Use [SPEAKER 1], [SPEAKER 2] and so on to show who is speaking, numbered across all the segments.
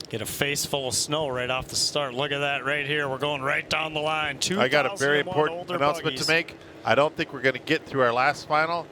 [SPEAKER 1] Get a face full of snow right off the start. Look at that right here. We're going right down the line.
[SPEAKER 2] I got a very important announcement to make. I don't think we're going to get through our last final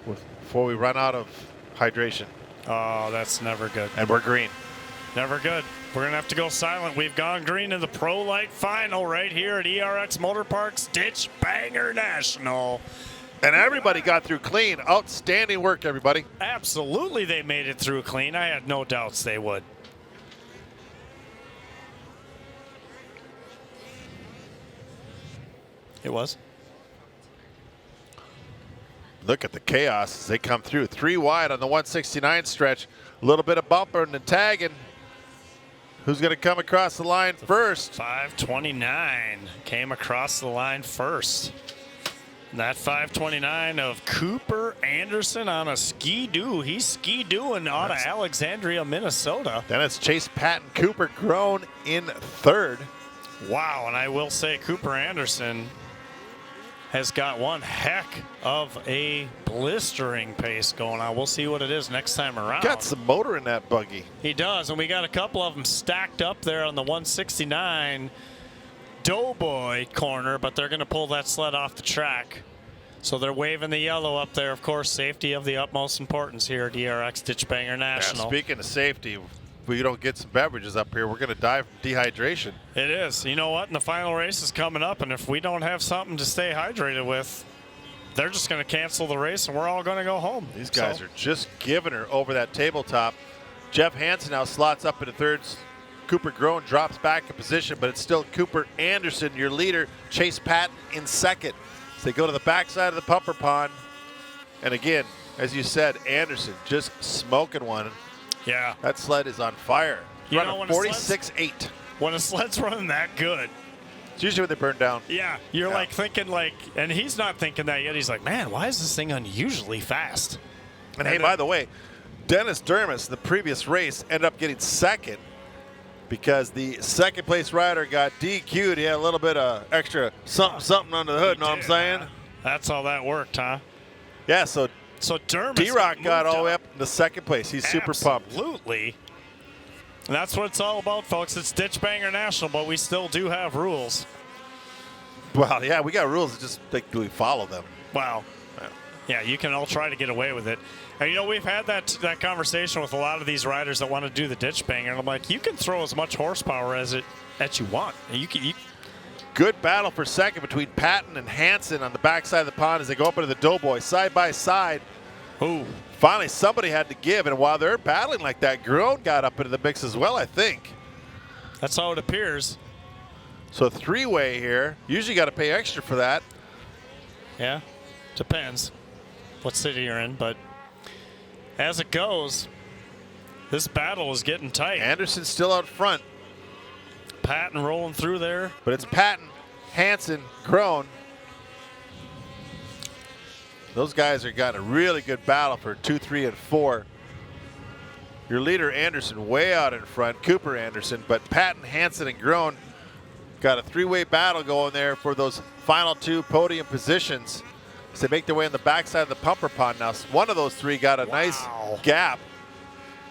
[SPEAKER 2] before we run out of hydration.
[SPEAKER 1] Oh, that's never good.
[SPEAKER 2] And we're green.
[SPEAKER 1] Never good. We're going to have to go silent. We've gone green in the Pro Lite final right here at ERX Motor Park's Ditchbanger National.
[SPEAKER 2] And everybody got through clean. Outstanding work, everybody.
[SPEAKER 1] Absolutely, they made it through clean. I had no doubts they would. It was.
[SPEAKER 2] Look at the chaos as they come through. 3 wide on the 169 stretch. A little bit of bumping and tagging. Who's going to come across the line first?
[SPEAKER 1] 529 came across the line first. And that 529 of Cooper Anderson on a ski-doo. He's ski-dooing out of Alexandria, Minnesota.
[SPEAKER 2] Then it's Chase Patton Cooper Grown in third.
[SPEAKER 1] Wow, and I will say Cooper Anderson has got one heck of a blistering pace going on. We'll see what it is next time around.
[SPEAKER 2] Got some motor in that buggy.
[SPEAKER 1] He does, and we got a couple of them stacked up there on the 169 Doughboy corner, but they're going to pull that sled off the track. So they're waving the yellow up there. Of course, safety of the utmost importance here at ERX Ditchbanger National.
[SPEAKER 2] Yeah, speaking of safety, if we don't get some beverages up here, we're going to die from dehydration.
[SPEAKER 1] It is. You know what? And the final race is coming up, and if we don't have something to stay hydrated with, they're just going to cancel the race, and we're all going to go home.
[SPEAKER 2] These guys are just giving her over that tabletop. Jeff Hansen now slots up into third. Cooper Grown drops back in position, but it's still Cooper Anderson, your leader. Chase Patton in second. So they go to the backside of the pumper pond. And again, as you said, Anderson just smoking one.
[SPEAKER 1] Yeah.
[SPEAKER 2] That sled is on fire.
[SPEAKER 1] You
[SPEAKER 2] running
[SPEAKER 1] know,
[SPEAKER 2] 46.8.
[SPEAKER 1] When a sled's running that good.
[SPEAKER 2] It's usually when they burn down.
[SPEAKER 1] Yeah. You're like thinking and he's not thinking that yet. He's like, man, why is this thing unusually fast?
[SPEAKER 2] And hey, by the way, Dennis Dermis, the previous race, ended up getting second because the second place rider got DQ'd. He had a little bit of extra something under the hood, know what I'm saying?
[SPEAKER 1] That's how that worked, huh?
[SPEAKER 2] Yeah, so
[SPEAKER 1] Dermis
[SPEAKER 2] D-Rock got all the way up in the second place. He's super pumped.
[SPEAKER 1] Absolutely. And that's what it's all about, folks. It's Ditchbanger National, but we still do have rules.
[SPEAKER 2] Well, yeah, we got rules. It's just like, do we follow them?
[SPEAKER 1] Wow. Yeah, you can all try to get away with it. And, you know, we've had that conversation with a lot of these riders that want to do the ditch banger. And I'm like, you can throw as much horsepower as you want.
[SPEAKER 2] Good battle for second between Patton and Hansen on the backside of the pond as they go up into the Doughboy side by side.
[SPEAKER 1] Ooh.
[SPEAKER 2] Finally, somebody had to give. And while they're battling like that, Grown got up into the mix as well, I think.
[SPEAKER 1] That's how it appears.
[SPEAKER 2] So three-way here. Usually got to pay extra for that.
[SPEAKER 1] Yeah, depends what city you're in, but as it goes, this battle is getting tight.
[SPEAKER 2] Anderson's still out front.
[SPEAKER 1] Patton rolling through there.
[SPEAKER 2] But it's Patton, Hansen, Grown. Those guys are got a really good battle for 2, 3, and 4. Your leader, Anderson, way out in front, Cooper Anderson, but Patton, Hansen, and Grown got a three-way battle going there for those final 2 podium positions. So they make their way on the backside of the pumper pond. Now, one of those 3 got a nice gap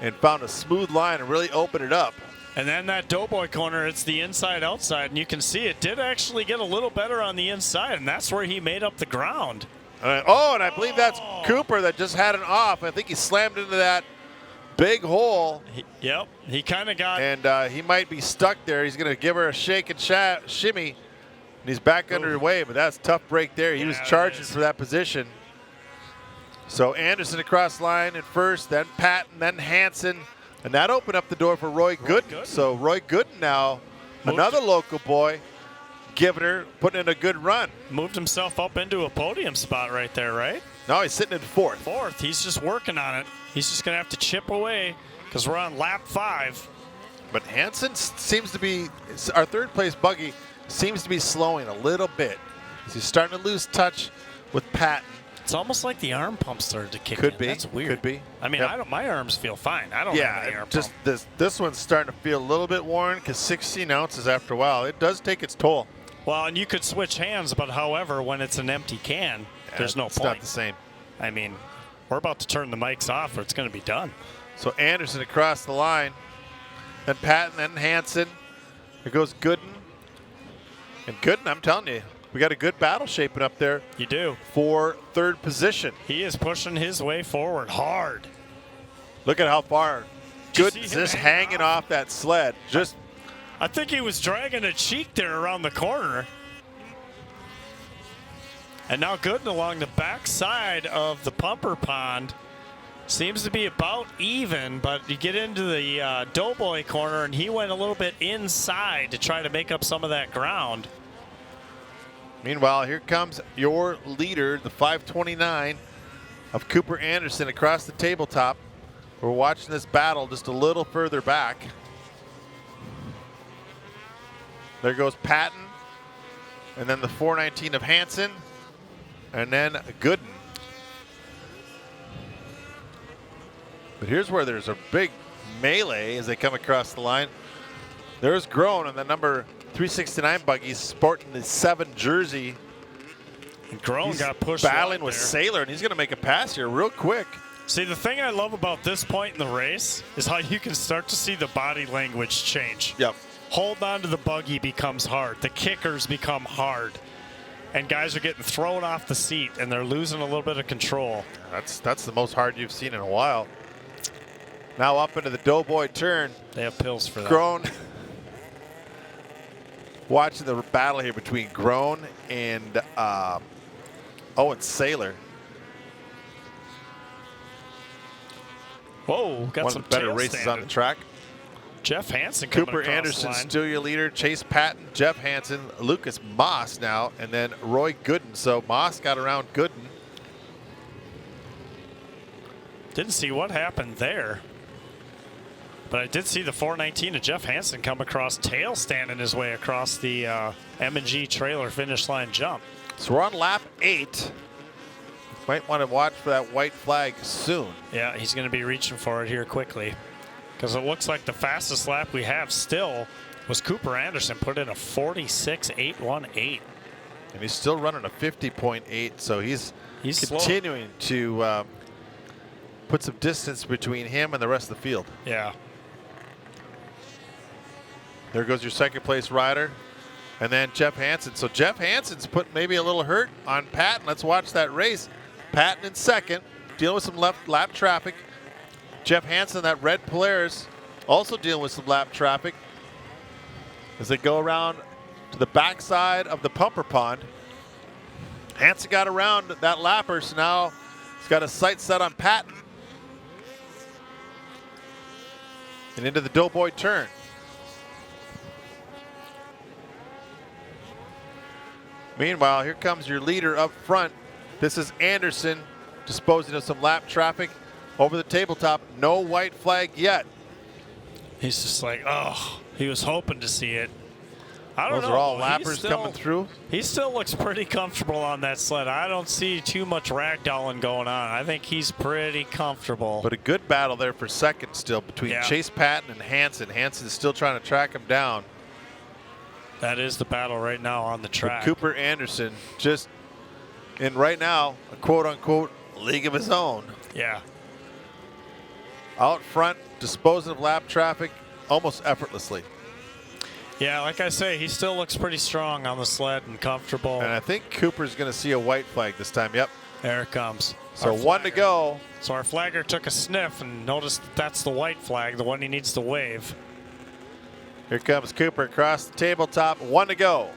[SPEAKER 2] and found a smooth line and really opened it up.
[SPEAKER 1] And then that Doughboy corner, it's the inside-outside, and you can see it did actually get a little better on the inside, and that's where he made up the ground.
[SPEAKER 2] And I believe that's Cooper that just had an off. I think he slammed into that big hole.
[SPEAKER 1] Yep, he kind of got.
[SPEAKER 2] And he might be stuck there. He's going to give her a shake and shimmy. And he's back underway, but that's a tough break there. He was charging for that position. So Anderson across the line at first, then Patton, then Hansen. And that opened up the door for Roy Gooden. So Roy Gooden now, another local boy, putting in a good run.
[SPEAKER 1] Moved himself up into a podium spot right there, right?
[SPEAKER 2] No, he's sitting in fourth.
[SPEAKER 1] He's just working on it. He's just going to have to chip away because we're on lap 5.
[SPEAKER 2] But Hansen seems to be, our third place buggy seems to be slowing a little bit. He's starting to lose touch with Patton.
[SPEAKER 1] It's almost like the arm pump started to kick in.
[SPEAKER 2] Could be.
[SPEAKER 1] That's weird.
[SPEAKER 2] Could be.
[SPEAKER 1] I mean, my arms feel fine. I don't have any arm
[SPEAKER 2] just
[SPEAKER 1] pump.
[SPEAKER 2] this one's starting to feel a little bit worn because 16 ounces after a while, it does take its toll.
[SPEAKER 1] Well, and you could switch hands, but however, when it's an empty can, there's no point.
[SPEAKER 2] It's not the same.
[SPEAKER 1] I mean, we're about to turn the mics off or it's going to be done.
[SPEAKER 2] So Anderson across the line. then Patton, then Hansen. Here goes Gooden. And Gooden, I'm telling you, we got a good battle shaping up there.
[SPEAKER 1] You do.
[SPEAKER 2] For third position.
[SPEAKER 1] He is pushing his way forward hard.
[SPEAKER 2] Look at how far Gooden's just hanging off that sled. Just,
[SPEAKER 1] I think he was dragging a cheek there around the corner. And now Gooden along the backside of the pumper pond. Seems to be about even, but you get into the Doughboy corner, and he went a little bit inside to try to make up some of that ground.
[SPEAKER 2] meanwhile, here comes your leader, the 529 of Cooper Anderson across the tabletop. We're watching this battle just a little further back. There goes Patton, and then the 419 of Hansen, and then Gooden. But here's where there's a big melee as they come across the line. There's Groen and the number 369 buggy sporting the 7 jersey.
[SPEAKER 1] And Groen got pushed
[SPEAKER 2] battling
[SPEAKER 1] right
[SPEAKER 2] with
[SPEAKER 1] there.
[SPEAKER 2] Sailor, and he's going to make a pass here real quick.
[SPEAKER 1] See, the thing I love about this point in the race is how you can start to see the body language change.
[SPEAKER 2] Yep.
[SPEAKER 1] Hold on to the buggy becomes hard. The kickers become hard. And guys are getting thrown off the seat, and they're losing a little bit of control.
[SPEAKER 2] That's the most hard you've seen in a while. Now up into the Doughboy turn.
[SPEAKER 1] They have pills for that.
[SPEAKER 2] Groen. Watching the battle here between Groen and and Sailor.
[SPEAKER 1] Whoa, got
[SPEAKER 2] One
[SPEAKER 1] some
[SPEAKER 2] of the better
[SPEAKER 1] tail
[SPEAKER 2] races
[SPEAKER 1] standing.
[SPEAKER 2] on the track.
[SPEAKER 1] Jeff Hansen coming
[SPEAKER 2] Cooper
[SPEAKER 1] across
[SPEAKER 2] Anderson
[SPEAKER 1] the line.
[SPEAKER 2] still your leader. Chase Patton, Jeff Hansen, Lucas Moss now, and then Roy Gooden. So Moss got around Gooden.
[SPEAKER 1] Didn't see what happened there. But I did see the 419 of Jeff Hansen come across, tail standing his way across the M&G trailer finish line jump.
[SPEAKER 2] So we're on lap 8. Might want to watch for that white flag soon.
[SPEAKER 1] Yeah, he's going to be reaching for it here quickly. Because it looks like the fastest lap we have still was Cooper Anderson, put in a 46.818.
[SPEAKER 2] And he's still running a 50.8, so he's continuing to put some distance between him and the rest of the field.
[SPEAKER 1] Yeah.
[SPEAKER 2] There goes your second place rider. And then Jeff Hansen. So Jeff Hansen's put maybe a little hurt on Patton. Let's watch that race. Patton in second, dealing with some left lap traffic. Jeff Hansen, that red Polaris, also dealing with some lap traffic as they go around to the backside of the pumper pond. Hansen got around that lapper, so now he's got a sight set on Patton. And into the Doughboy turn. Meanwhile, here comes your leader up front. This is Anderson disposing of some lap traffic over the tabletop. No white flag yet.
[SPEAKER 1] He's just like, oh, he was hoping to see it. I don't know.
[SPEAKER 2] Those are all lappers coming through.
[SPEAKER 1] He still looks pretty comfortable on that sled. I don't see too much ragdolling going on. I think he's pretty comfortable.
[SPEAKER 2] But a good battle there for second still between Chase Patton and Hansen. Hansen's still trying to track him down.
[SPEAKER 1] That is the battle right now on the track.
[SPEAKER 2] But Cooper Anderson just in right now a quote-unquote league of his own.
[SPEAKER 1] Yeah.
[SPEAKER 2] Out front, disposing of lap traffic almost effortlessly.
[SPEAKER 1] Yeah, like I say, he still looks pretty strong on the sled and comfortable.
[SPEAKER 2] And I think Cooper's going to see a white flag this time. Yep.
[SPEAKER 1] There it comes.
[SPEAKER 2] So 1 to go.
[SPEAKER 1] So our flagger took a sniff and noticed that's the white flag, the one he needs to wave.
[SPEAKER 2] Here comes Cooper across the tabletop. 1 to go.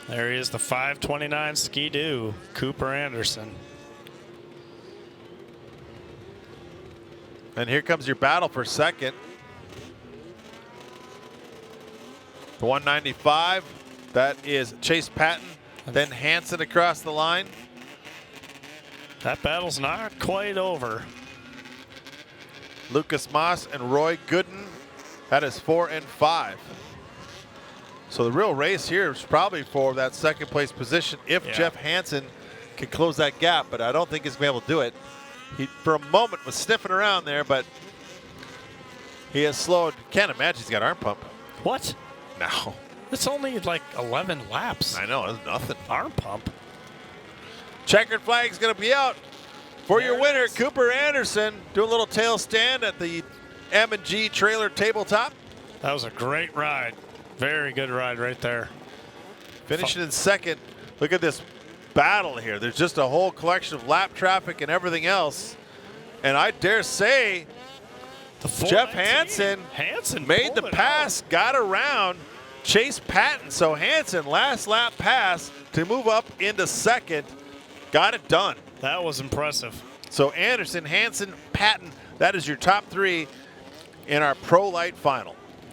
[SPEAKER 1] There he is, the 529 Ski-Doo, Cooper Anderson.
[SPEAKER 2] And here comes your battle for second. The 195, that is Chase Patton, then Hansen across the line.
[SPEAKER 1] That battle's not quite over.
[SPEAKER 2] Lucas Moss and Roy Gooden, that is 4 and 5. So the real race here is probably for that second place position if Jeff Hansen can close that gap, but I don't think he's going to be able to do it. He, for a moment, was sniffing around there, but he has slowed. Can't imagine he's got arm pump.
[SPEAKER 1] What?
[SPEAKER 2] No.
[SPEAKER 1] It's only like 11 laps.
[SPEAKER 2] I know, it's nothing.
[SPEAKER 1] Arm pump.
[SPEAKER 2] Checkered flag's going to be out for your winner, Cooper Anderson. Do a little tail stand at the M&G Trailer Tabletop.
[SPEAKER 1] That was a great ride. Very good ride right there.
[SPEAKER 2] Finishing in second. Look at this battle here. There's just a whole collection of lap traffic and everything else. And I dare say Jeff Hansen made the pass, got around, chased Patton. So Hansen, last lap pass to move up into second, got it done.
[SPEAKER 1] That was impressive.
[SPEAKER 2] So Anderson, Hansen, Patton, that is your top three in our Pro Lite final.